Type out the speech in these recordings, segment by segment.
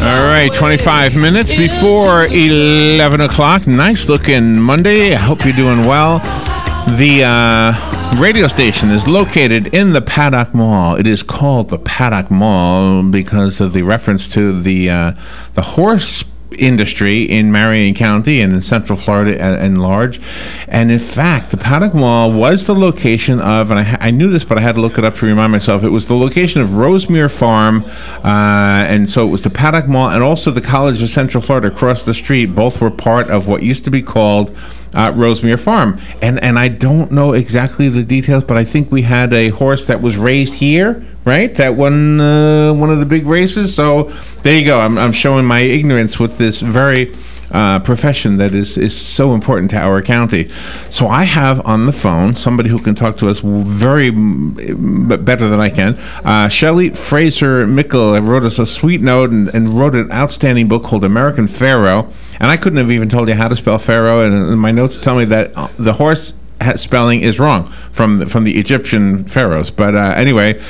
All right, 25 minutes before 11 o'clock. Nice looking Monday. I hope you're doing well. The radio station is located in the Paddock Mall. It is called the Paddock Mall because of the reference to the horse industry in Marion County and in Central Florida and large. And in fact, the Paddock Mall was the location of, and I knew this, but I had to look it up to remind myself, it was the location of Rosemere Farm, and so it was the Paddock Mall and also the College of Central Florida across the street. Both were part of what used to be called Rosemere Farm. And I don't know exactly the details, but I think we had a horse that was raised here, right? That won one of the big races. So there you go. I'm showing my ignorance with this very profession that is so important to our county. So I have on the phone somebody who can talk to us very better than I can. Shelley Fraser Mickle wrote us a sweet note and wrote an outstanding book called American Pharoah. And I couldn't have even told you how to spell Pharaoh. And my notes tell me that the horse spelling is wrong from the Egyptian pharaohs. But anyway,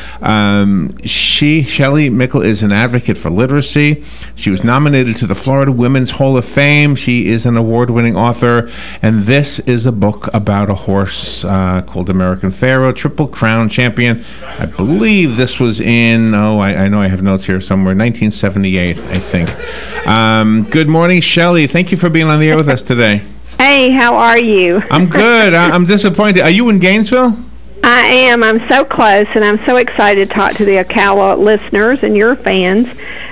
Shelley Mickle is an advocate for literacy. She was nominated to the Florida Women's Hall of Fame. She is an award-winning author, and this is a book about a horse called American Pharoah, Triple Crown champion. I believe this was in, I know I have notes here somewhere, 1978, I think. Good morning, Shelley. Thank you for being on the air with us today. Hey, how are you? I'm good. I'm disappointed. Are you in Gainesville? I am. I'm so close, and I'm so excited to talk to the Ocala listeners and your fans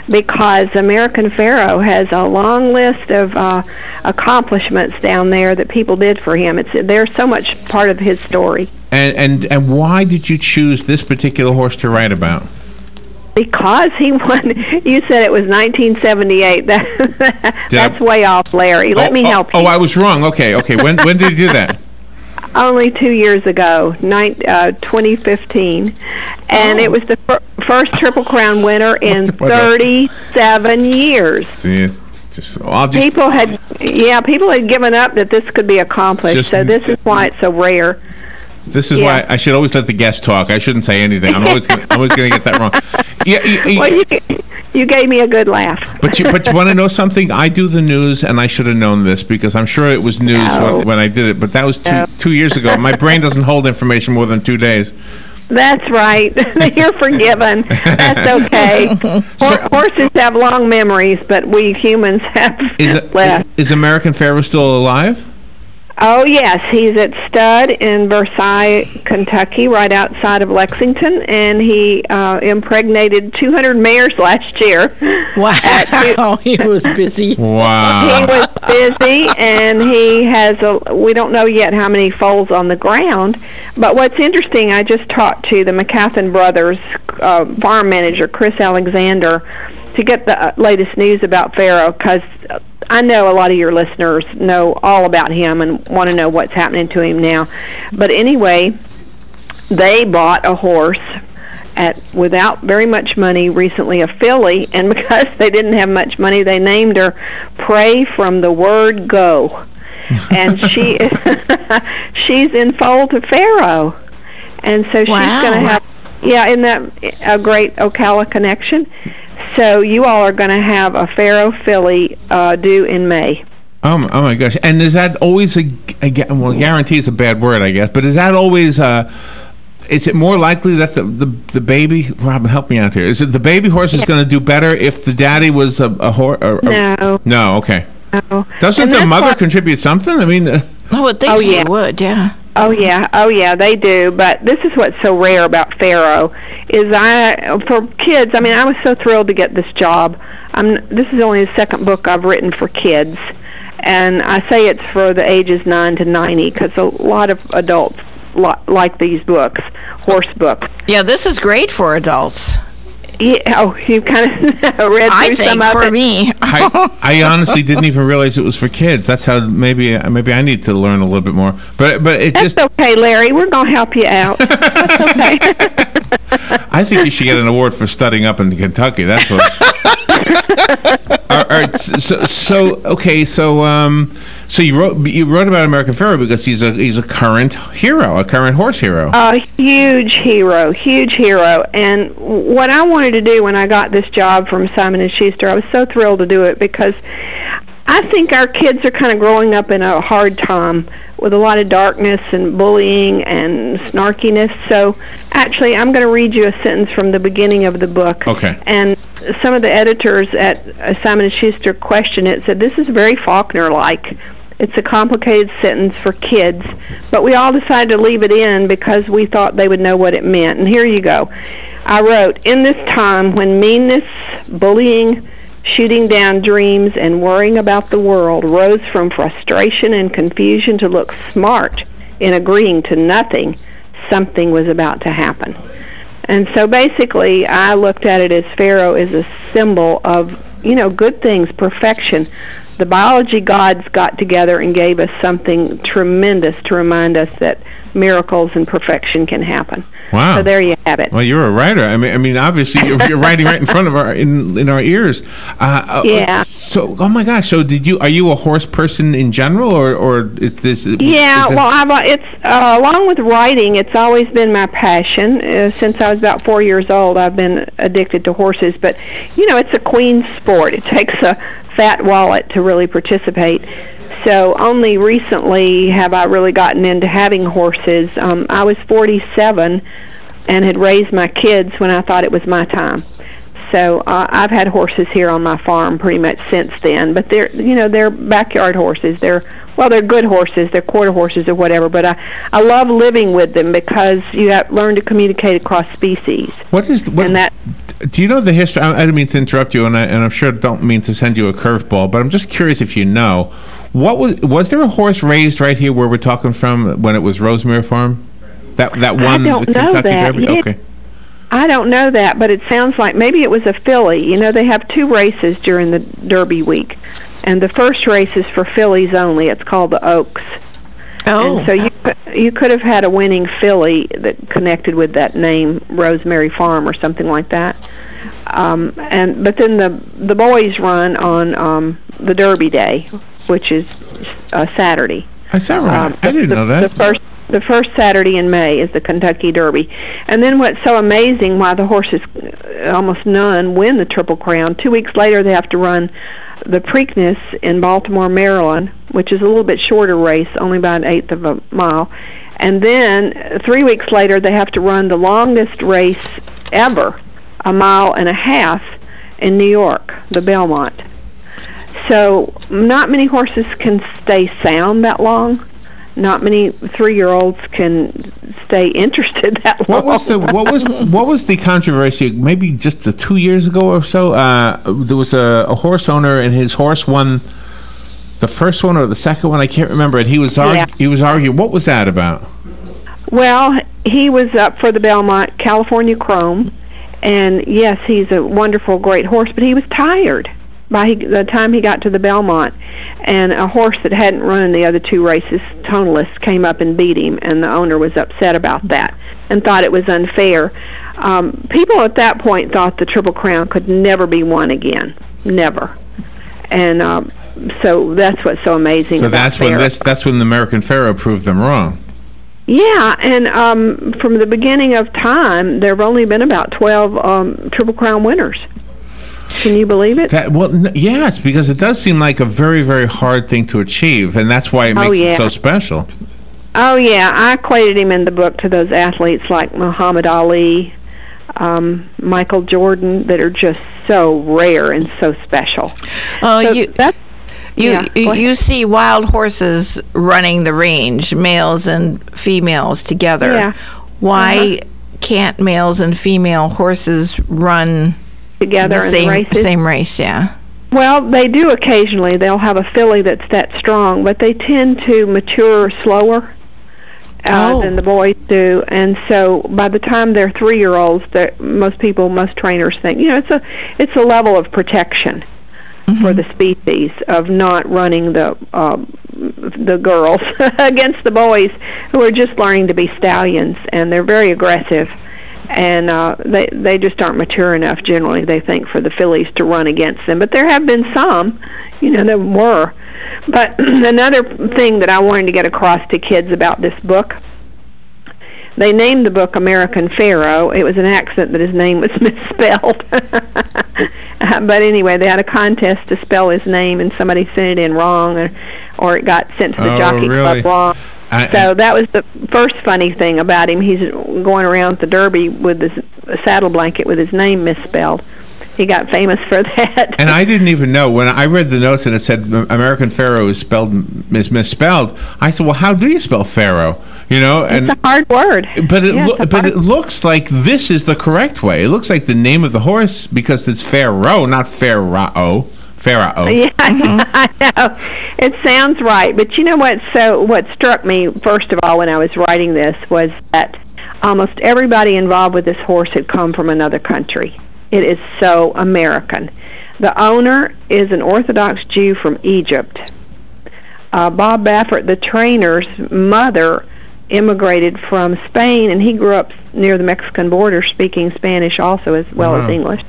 because American Pharoah has a long list of accomplishments down there that people did for him. They're so much part of his story. And why did you choose this particular horse to write about? Because he won. You said it was 1978. That's way off, Larry. Let me help you. Oh, I was wrong. Okay. When did you do that? Only 2 years ago, 2015, and it was the first Triple Crown winner in 37 years. See, people had given up that this could be accomplished. So this is why it's so rare. This is why I should always let the guest talk. I shouldn't say anything. I'm always going to get that wrong. Well, you gave me a good laugh. But you want to know something? I do the news, and I should have known this because I'm sure it was news when I did it. But that was two years ago. My brain doesn't hold information more than 2 days. That's right. You're forgiven. That's okay. Horses have long memories, but we humans have less. Is American Pharoah still alive? Oh, yes. He's at Stud in Versailles, Kentucky, right outside of Lexington, and he impregnated 200 mares last year. Wow. He was busy. Wow. He was busy, and he has we don't know yet how many foals on the ground, but what's interesting, I just talked to the McCathan brothers farm manager, Chris Alexander, to get the latest news about Pharoah, because I know a lot of your listeners know all about him and want to know what's happening to him now. But anyway, they bought a horse without very much money recently, a filly, and because they didn't have much money, they named her Pray from the Word Go. And she's in foal to Pharoah. And so she's going to have, isn't that a great Ocala connection? So you all are going to have a Pharoah filly due in May. Oh my gosh! And is that always guarantee is a bad word, I guess, but is that always? Is it more likely that the baby? Robin, help me out here. Is it the baby horse is going to do better if the daddy was a horse? No. No. Okay. No. Doesn't the mother contribute something? I mean. I would think she would. Yeah. Oh yeah, they do. But this is what's so rare about Pharoah is for kids. I mean, I was so thrilled to get this job. This is only the second book I've written for kids, and I say it's for the ages 9 to 90 because a lot of adults like these books, horse books. Yeah, this is great for adults. Yeah, you kind of read through some of it. For me. I honestly didn't even realize it was for kids. That's how maybe I need to learn a little bit more. But that's okay, Larry. We're gonna help you out. That's okay. I think you should get an award for studying up in Kentucky. That's what. All right, so you wrote about American Pharoah because he's a current hero, a current horse hero. A huge hero. And what I wanted to do when I got this job from Simon & Schuster, I was so thrilled to do it because I think our kids are kind of growing up in a hard time with a lot of darkness and bullying and snarkiness. So actually, I'm going to read you a sentence from the beginning of the book. Okay. And some of the editors at Simon & Schuster questioned it, said, this is very Faulkner-like. It's a complicated sentence for kids, but we all decided to leave it in because we thought they would know what it meant. And here you go. I wrote, in this time when meanness, bullying, shooting down dreams, and worrying about the world rose from frustration and confusion to look smart in agreeing to nothing, something was about to happen. And so basically, I looked at it as Pharoah is a symbol of, good things, perfection. The biology gods got together and gave us something tremendous to remind us that miracles and perfection can happen. Wow! So there you have it. Well, you're a writer. I mean, obviously, you're writing right in front of in our ears. Yeah. So, oh my gosh! So, are you a horse person in general, or is this? Yeah. It's along with writing, it's always been my passion. Since I was about 4 years old, I've been addicted to horses. But it's a queen sport. It takes a fat wallet to really participate. So only recently have I really gotten into having horses. I was 47 and had raised my kids when I thought it was my time. So I've had horses here on my farm pretty much since then. But they're backyard horses. They're good horses. They're quarter horses or whatever. But I love living with them because you have learn to communicate across species. Do you know the history? I didn't mean to interrupt you, and I'm sure don't mean to send you a curveball, but I'm just curious if you know. What was there a horse raised right here where we're talking from when it was Rosemary Farm? That one, I don't the know Kentucky that. Derby? Okay. I don't know that, but it sounds like maybe it was a filly. They have 2 races during the Derby week, and the first race is for fillies only. It's called the Oaks. Oh. And so you could have had a winning filly that connected with that name, Rosemary Farm or something like that. But then the boys run on the Derby Day, which is Saturday. Is that right? I didn't know that. The first Saturday in May is the Kentucky Derby. And then what's so amazing, why the horses, almost none, win the Triple Crown, 2 weeks later they have to run the Preakness in Baltimore, Maryland, which is a little bit shorter race, only about 1/8 of a mile. And then 3 weeks later they have to run the longest race ever, 1.5 miles in New York, the Belmont. So not many horses can stay sound that long. Not many 3-year-olds can stay interested that long. What was the controversy? Maybe just 2 years ago or so. There was a horse owner, and his horse won the first one or the second one. I can't remember. And he was arguing. What was that about? Well, he was up for the Belmont California Chrome, and yes, he's a wonderful, great horse, but he was tired by the time he got to the Belmont, and a horse that hadn't run in the other 2 races, Toneless, came up and beat him, and the owner was upset about that and thought it was unfair. People at that point thought the Triple Crown could never be won again, never. And so that's what's so amazing. So that's when the American Pharoah proved them wrong. Yeah, and from the beginning of time, there have only been about 12 Triple Crown winners. Can you believe it? Yes, because it does seem like a very, very hard thing to achieve, and that's why it makes it so special. Oh, yeah. I equated him in the book to those athletes like Muhammad Ali, Michael Jordan, that are just so rare and so special. You see wild horses running the range, males and females together. Yeah. Why can't males and female horses run together in races? Same race, yeah. Well, they do occasionally. They'll have a filly that's that strong, but they tend to mature slower than the boys do. And so by the time they're 3-year-olds, most trainers think, it's a level of protection for the species of not running the girls against the boys who are just learning to be stallions, and they're very aggressive. and they just aren't mature enough generally, they think, for the fillies to run against them. But there have been some, there were. But another thing that I wanted to get across to kids about this book, they named the book American Pharoah. It was an accident that his name was misspelled. But anyway, they had a contest to spell his name, and somebody sent it in wrong, or it got sent to the jockey club wrong. So that was the first funny thing about him. He's going around the Derby with his saddle blanket with his name misspelled. He got famous for that. And I didn't even know. When I read the notes and it said American Pharoah is misspelled, I said, well, how do you spell Pharaoh? And it's a hard word. But it looks like this is the correct way. It looks like the name of the horse, because it's Pharaoh, not Pharaoh. Pharaoh. Yeah, I know. It sounds right. But you know what? So what struck me, first of all, when I was writing this, was that almost everybody involved with this horse had come from another country. It is so American. The owner is an Orthodox Jew from Egypt. Bob Baffert, the trainer's mother, immigrated from Spain, and he grew up near the Mexican border speaking Spanish also as well as English.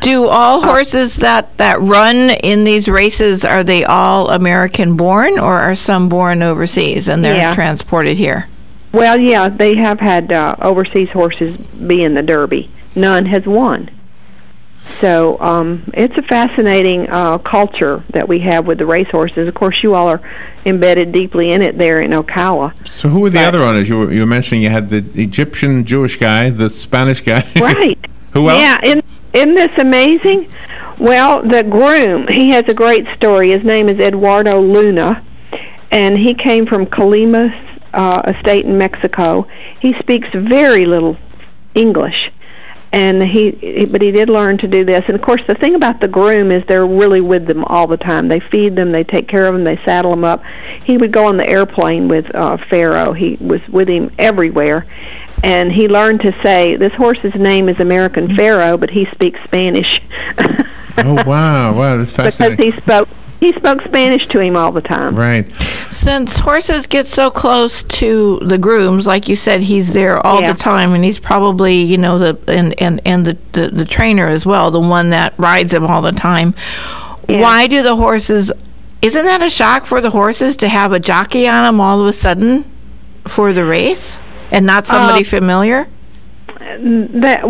Do all horses that run in these races, are they all American born, or are some born overseas and they're transported here? Well, yeah, they have had overseas horses be in the Derby. None has won. So it's a fascinating culture that we have with the racehorses. Of course, you all are embedded deeply in it there in Ocala. So who were the other owners? You were mentioning you had the Egyptian Jewish guy, the Spanish guy. Right. Who else? Yeah, isn't this amazing? Well, the groom, he has a great story. His name is Eduardo Luna, and he came from Colima's estate in Mexico. He speaks very little English, and but he did learn to do this. And of course, the thing about the groom is they're really with them all the time. They feed them, they take care of them, they saddle them up. He would go on the airplane with Pharaoh. He was with him everywhere. And he learned to say, this horse's name is American Pharoah, but he speaks Spanish. Oh, wow, that's fascinating. Because he spoke Spanish to him all the time. Right. Since horses get so close to the grooms, like you said, he's there all the time, and he's probably, the trainer as well, the one that rides him all the time. Yeah. Why do the horses, isn't that a shock for the horses to have a jockey on them all of a sudden for the race? And not somebody familiar? They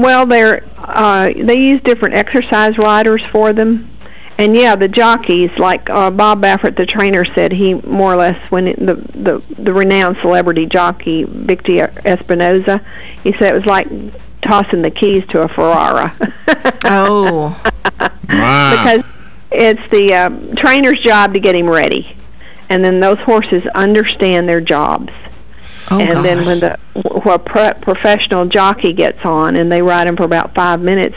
use different exercise riders for them. And the jockeys, like Bob Baffert, the trainer, said he more or less, when the renowned celebrity jockey Victor Espinoza, he said it was like tossing the keys to a Ferrari. Oh. Wow. Because it's the trainer's job to get him ready. And then those horses understand their jobs. Oh, and gosh. then when a professional jockey gets on and they ride him for about 5 minutes,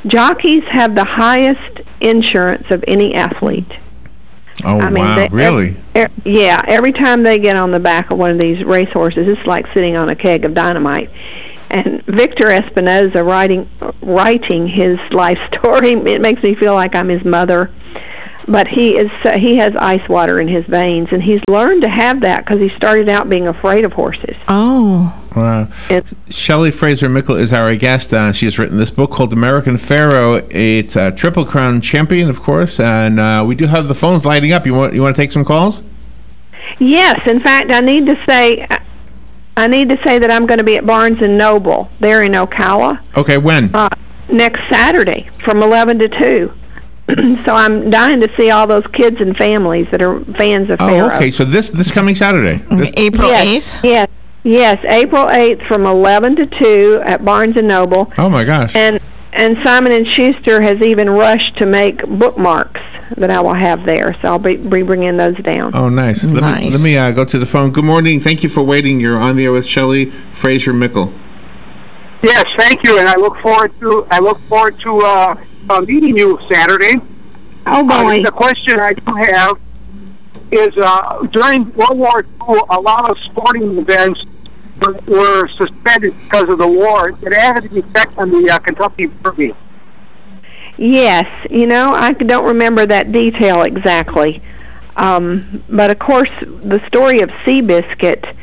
jockeys have the highest insurance of any athlete. Oh, wow, really? Every time they get on the back of one of these racehorses, it's like sitting on a keg of dynamite. And Victor Espinoza writing his life story, it makes me feel like I'm his mother. But he has ice water in his veins, and he's learned to have that because he started out being afraid of horses. Oh. Wow. Shelley Fraser Mickle is our guest. She has written this book called American Pharoah. It's a Triple Crown champion, of course, and we do have the phones lighting up. You want to take some calls? Yes. In fact, I need to say that I'm going to be at Barnes and Noble there in Ocala. Okay, when? Next Saturday from 11 to 2. So I'm dying to see all those kids and families that are fans of Pharoah. Oh, okay. So this coming Saturday, April 8th. Yes, April 8th from 11 to 2 at Barnes and Noble. Oh my gosh! And Simon and Schuster has even rushed to make bookmarks that I will have there. So I'll be bringing those down. Oh, nice. Let me go to the phone. Good morning. Thank you for waiting. You're on the air with Shelley Fraser Mickle. Yes, thank you, and I look forward to meeting you Saturday. Oh boy! The question I do have is during World War II, a lot of sporting events were suspended because of the war. Did it have any effect on the Kentucky Derby? Yes, I don't remember that detail exactly, but of course the story of Seabiscuit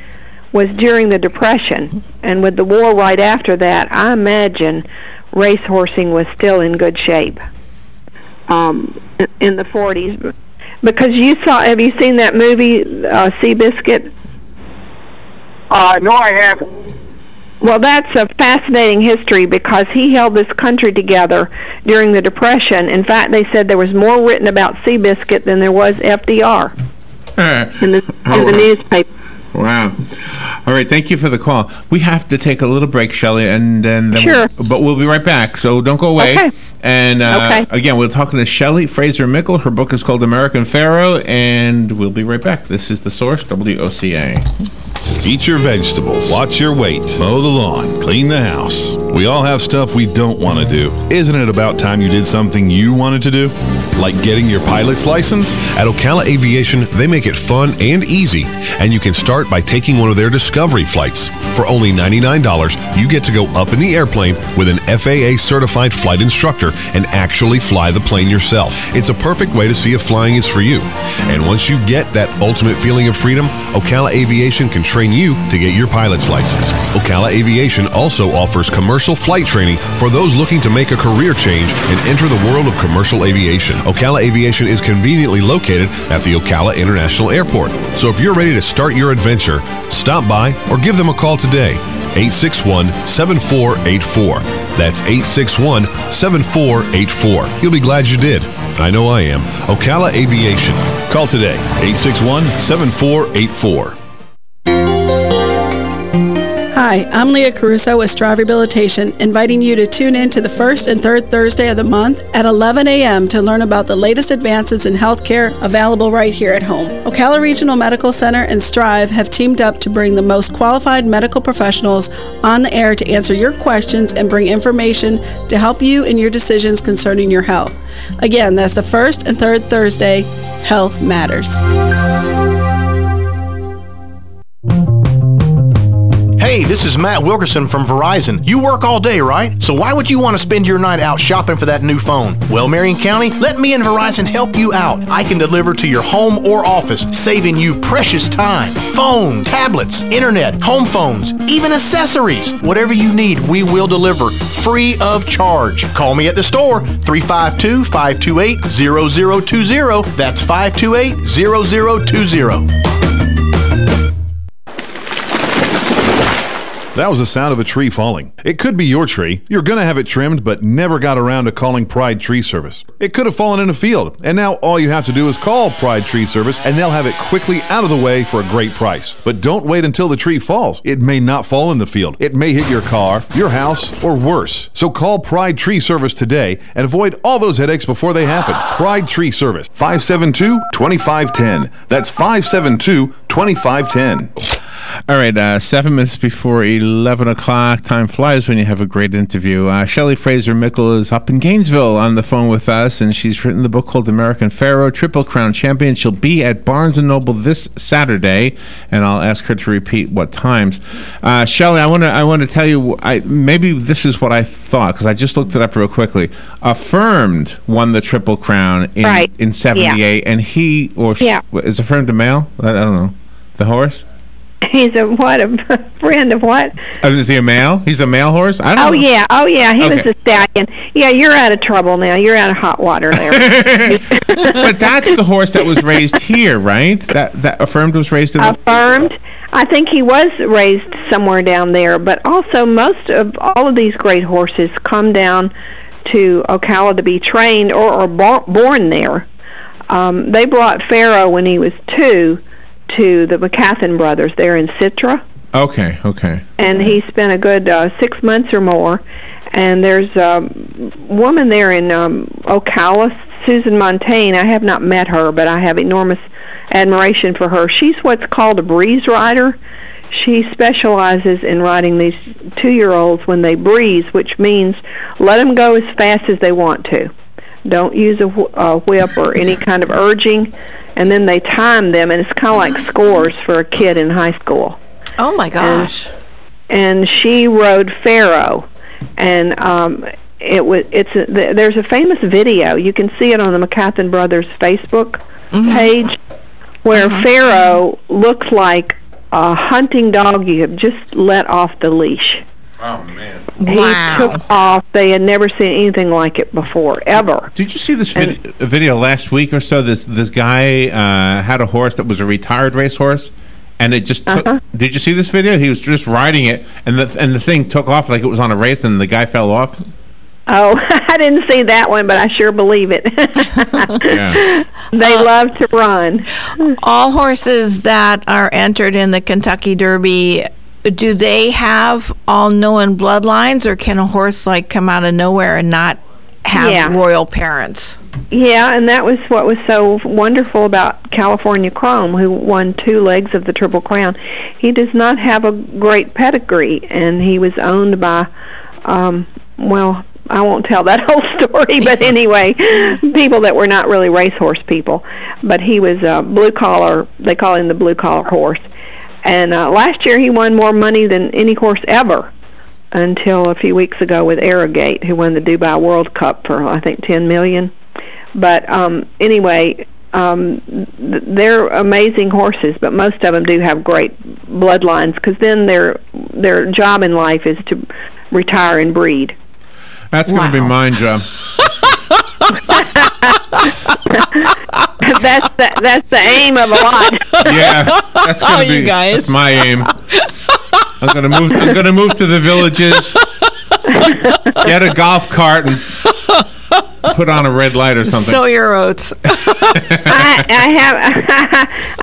was during the Depression, and with the war right after that, I imagine racehorsing was still in good shape in the 40s. Because have you seen that movie, Seabiscuit? No, I haven't. Well, that's a fascinating history because he held this country together during the Depression. In fact, they said there was more written about Seabiscuit than there was FDR in the newspaper. Wow. All right, thank you for the call. We have to take a little break, Shelley, and then sure. But we'll be right back, so don't go away. Okay. And again, we're talking to Shelley Fraser Mickle. Her book is called American Pharoah, and we'll be right back. This is The Source, WOCA. Eat your vegetables, watch your weight, mow the lawn, clean the house. We all have stuff we don't want to do. Isn't it about time you did something you wanted to do? Like getting your pilot's license? At Ocala Aviation, they make it fun and easy, and you can start by taking one of their Discovery flights. For only $99, you get to go up in the airplane with an FAA-certified flight instructor and actually fly the plane yourself. It's a perfect way to see if flying is for you. And once you get that ultimate feeling of freedom, Ocala Aviation can train you to get your pilot's license. Ocala Aviation also offers commercial flight training for those looking to make a career change and enter the world of commercial aviation. Ocala Aviation is conveniently located at the Ocala International Airport. So if you're ready to start your adventure, stop by or give them a call today. 861-7484. That's 861-7484. You'll be glad you did. I know I am. Ocala Aviation. Call today, 861-7484. Hi, I'm Leah Caruso with Strive Rehabilitation, inviting you to tune in to the first and third Thursday of the month at 11 a.m. to learn about the latest advances in healthcare available right here at home. Ocala Regional Medical Center and Strive have teamed up to bring the most qualified medical professionals on the air to answer your questions and bring information to help you in your decisions concerning your health. Again, that's the first and third Thursday. Health matters. Hey, this is Matt Wilkerson from Verizon. You work all day, right? So why would you want to spend your night out shopping for that new phone? Well, Marion County, let me and Verizon help you out. I can deliver to your home or office, saving you precious time. Phone, tablets, internet, home phones, even accessories. Whatever you need, we will deliver free of charge. Call me at the store, 352-528-0020. That's 528-0020. That was the sound of a tree falling. It could be your tree. You're going to have it trimmed, but never got around to calling Pride Tree Service. It could have fallen in a field, and now all you have to do is call Pride Tree Service, and they'll have it quickly out of the way for a great price. But don't wait until the tree falls. It may not fall in the field. It may hit your car, your house, or worse. So call Pride Tree Service today and avoid all those headaches before they happen. Pride Tree Service, 572-2510. That's 572-2510. All right, 7 minutes before 11 o'clock. Time flies when you have a great interview. Shelley Fraser Mickle is up in Gainesville on the phone with us, and she's written the book called American Pharoah, Triple Crown Champion. She'll be at Barnes & Noble this Saturday, and I'll ask her to repeat what times. Shelley, I want to tell you, maybe this is what I thought, because I just looked it up real quickly. Affirmed won the Triple Crown in 78, and he, or is Affirmed a male? I don't know. The horse? He's a friend of what? Is he a male? He's a male horse? I don't know. Yeah. He was a stallion. Yeah, you're out of trouble now. You're out of hot water there. But that's the horse that was raised here, right? That Affirmed was raised in Affirmed? I think he was raised somewhere down there. But also, most of all of these great horses come down to Ocala to be trained or born there. They brought Pharoah when he was 2 to the McCathan brothers there in Citra. Okay. And he spent a good 6 months or more. And there's a woman there in Ocala, Susan Montaigne. I have not met her, but I have enormous admiration for her. She's what's called a breeze rider. She specializes in riding these 2-year-olds when they breeze, which means let them go as fast as they want to. Don't use a whip or any kind of urging. And then they time them, and it's kind of like scores for a kid in high school. Oh, my gosh. And she rode Pharoah. And there's a famous video. You can see it on the McCathan Brothers Facebook page, where Pharoah looks like a hunting dog you have just let off the leash. Oh, man. He took off. They had never seen anything like it before, ever. Did you see this video last week or so? This guy had a horse that was a retired racehorse, and it just took, did you see this video? He was just riding it, and the thing took off like it was on a race, and the guy fell off. Oh, I didn't see that one, but I sure believe it. Yeah. They love to run. All horses that are entered in the Kentucky Derby, do they have all known bloodlines, or can a horse like come out of nowhere and not have royal parents? Yeah, and that was what was so wonderful about California Chrome, who won 2 legs of the Triple Crown. He does not have a great pedigree, and he was owned by, well, I won't tell that whole story, but anyway, people that were not really racehorse people. But he was a blue-collar, they call him the blue-collar horse. And last year he won more money than any horse ever, until a few weeks ago with Arrogate, who won the Dubai World Cup for, I think, $10 million. But anyway, they're amazing horses, but most of them do have great bloodlines, because then their job in life is to retire and breed. That's going to be mine, job. That's the aim of a lot. Yeah, that's going to be. You guys. That's my aim. I'm going to move to the villages, get a golf cart, and put on a red light or something. Sow your oats.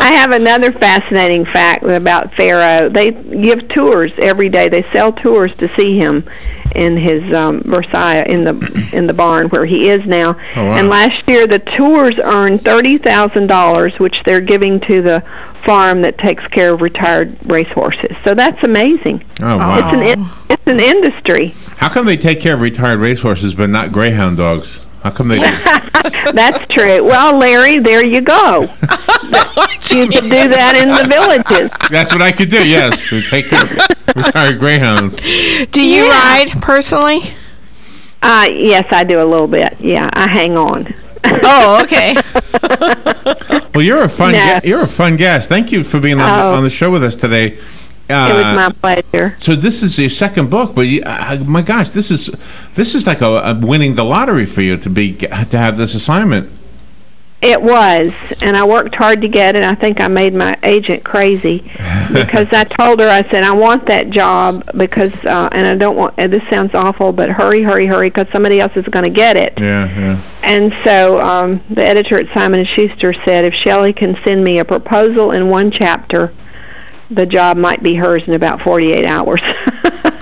I have another fascinating fact about Pharoah. They give tours every day. They sell tours to see him in his Versailles in the barn where he is now. Oh, wow. And last year the tours earned $30,000, which they're giving to the farm that takes care of retired racehorses. So that's amazing. Oh, wow. It's an industry. How come they take care of retired racehorses but not greyhound dogs? How come they? That's true. Well, Larry, there you go. You could do that in the villages. That's what I could do. Yes, we take care of retired greyhounds. Do you ride personally? Yes, I do a little bit. Yeah, I hang on. Oh, okay. Well, you're a fun guest. Thank you for being on the show with us today. It was my pleasure. So this is your second book, but my gosh, this is like a winning the lottery for you to have this assignment. It was, and I worked hard to get it. I think I made my agent crazy because I told her, I said, I want that job because, and I don't want. This sounds awful, but hurry, because somebody else is going to get it. Yeah. And so the editor at Simon & Schuster said, if Shelley can send me a proposal in 1 chapter, the job might be hers in about 48 hours.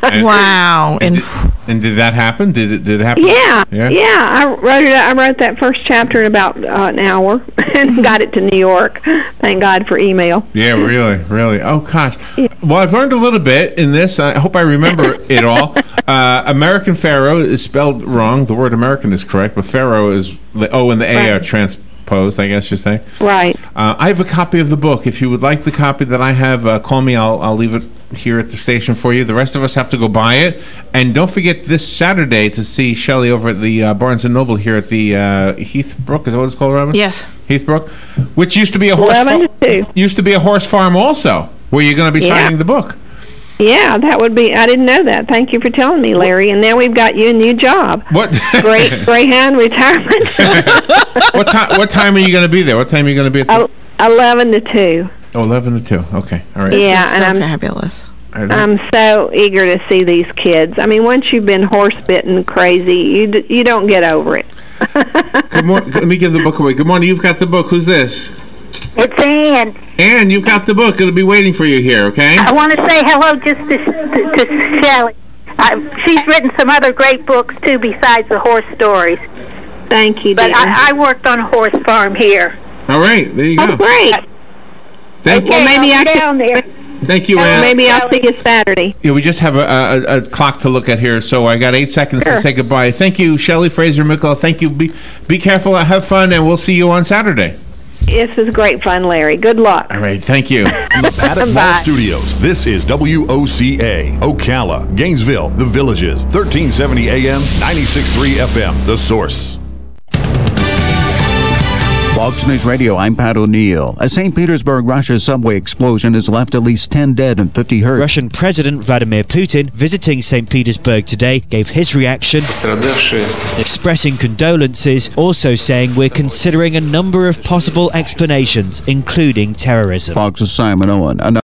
Wow! And did that happen? Did it happen? Yeah. I wrote that first chapter in about an hour and got it to New York. Thank God for email. Yeah, really. Oh gosh. Yeah. Well, I've learned a little bit in this. I hope I remember it all. American Pharoah is spelled wrong. The word American is correct, but Pharoah is the O and the A are transposed, I guess you say. Right. I have a copy of the book. If you would like the copy that I have, call me. I'll leave it here at the station for you. The rest of us have to go buy it. And don't forget this Saturday to see Shelley over at the Barnes & Noble here at the Heathbrook. Is that what it's called, Robin? Yes. Heathbrook, which used to be a horse farm also, where you're going to be signing the book. Yeah, that would be. I didn't know that. Thank you for telling me, Larry. And now we've got you a new job. What? Great Greyhound retirement. What time are you going to be there? What time are you going to be at? 11 to 2. Oh, 11 to 2. Okay, all right. Yeah, and I'm fabulous. I'm so eager to see these kids. I mean, once you've been horse bitten crazy, you don't get over it. Good morning. Let me give the book away. Good morning. You've got the book. Who's this? It's Ann. Ann, you've got the book. It'll be waiting for you here, okay? I want to say hello just to Shelley. She's written some other great books, too, besides the horse stories. Thank you, dear. But I worked on a horse farm here. All right. There you go. Oh, great. Thank you. Maybe I'll be down there. Thank you, Ann. Maybe I'll see you Saturday. Yeah, we just have a clock to look at here, so I got 8 seconds to say goodbye. Thank you, Shelley, Fraser, Mickle. Thank you. Be careful. Have fun, and we'll see you on Saturday. This was great fun, Larry. Good luck. All right. Thank you. From the Paddock Mall Studios, this is WOCA, Ocala, Gainesville, The Villages, 1370 AM, 96.3 FM, The Source. Fox News Radio, I'm Pat O'Neill. A St. Petersburg, Russia subway explosion has left at least 10 dead and 50 hurt. Russian President Vladimir Putin, visiting St. Petersburg today, gave his reaction, expressing condolences, also saying we're considering a number of possible explanations, including terrorism. Fox's Simon Owen.